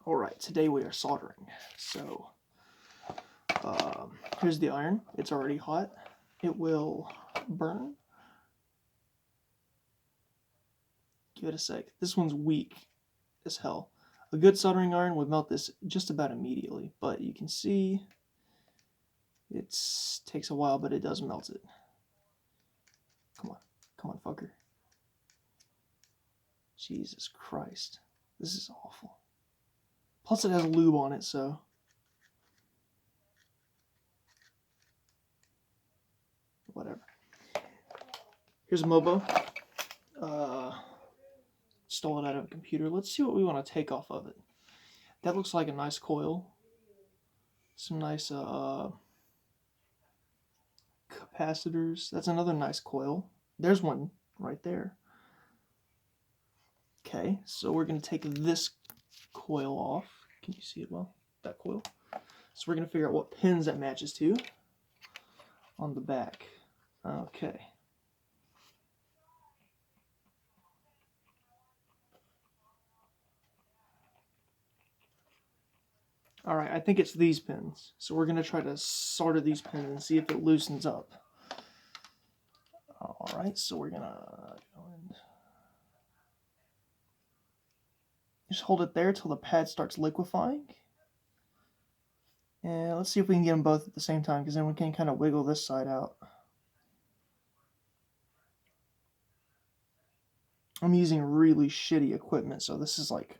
Alright, today we are soldering. So, here's the iron. It's already hot. It will burn. Give it a sec. This one's weak as hell. A good soldering iron would melt this just about immediately, but you can see it takes a while, but it does melt it. Come on, fucker. Jesus Christ. This is awful. Plus it has lube on it, so... whatever. Here's a Mobo. Stole it out of a computer. Let's see what we want to take off of it. That looks like a nice coil. Some nice capacitors. That's another nice coil. There's one right there. Okay, so we're going to take this coil off. Can you see it well? That coil. So we're going to figure out what pins that matches to on the back. Okay. Alright, I think it's these pins. So we're going to try to solder these pins and see if it loosens up. Alright, so we're going to go and just hold it there till the pad starts liquefying. And let's see if we can get them both at the same time, because then we can kind of wiggle this side out. I'm using really shitty equipment, so this is like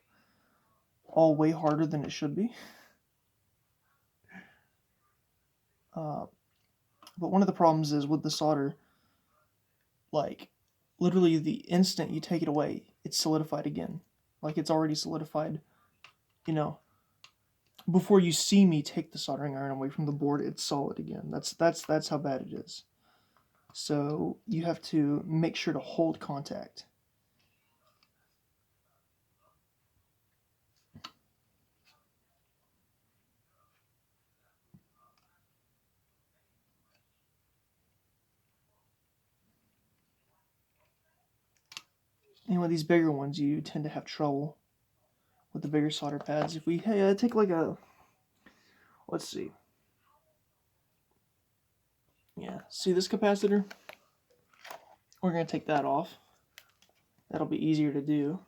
all way harder than it should be. But one of the problems is with the solder, like, literally the instant you take it away, it's solidified again. Like, it's already solidified, you know. Before you see me take the soldering iron away from the board, it's solid again. That's how bad it is. So you have to make sure to hold contact. And with these bigger ones, you tend to have trouble with the bigger solder pads. If we take like a, let's see. Yeah, see this capacitor? We're going to take that off. That'll be easier to do.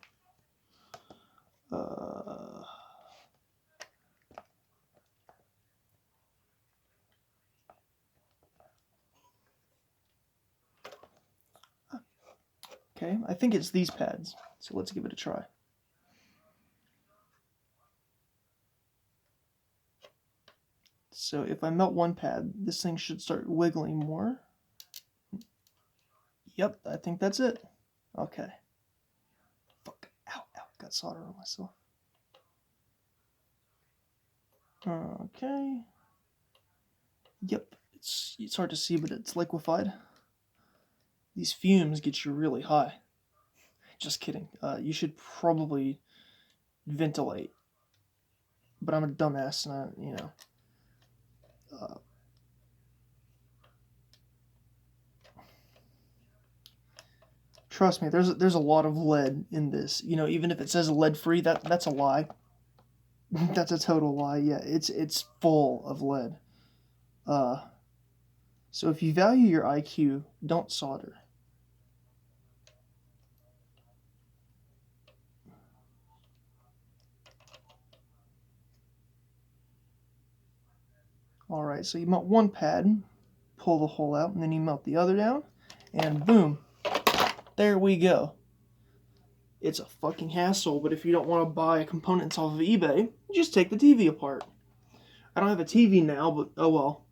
Okay, I think it's these pads, so let's give it a try. So if I melt one pad, this thing should start wiggling more. Yep, I think that's it. Okay. Fuck. Ow, got solder on myself. Okay. Yep, it's hard to see, but it's liquefied. These fumes get you really high. Just kidding. You should probably ventilate. But I'm a dumbass, and you know. Trust me, there's a lot of lead in this. You know, even if it says lead-free, that's a lie. That's a total lie. Yeah, it's full of lead. So if you value your IQ, don't solder. Alright, so you melt one pad, pull the hole out, and then you melt the other down, and boom, there we go. It's a fucking hassle, but if you don't want to buy components off of eBay, just take the TV apart. I don't have a TV now, but oh well.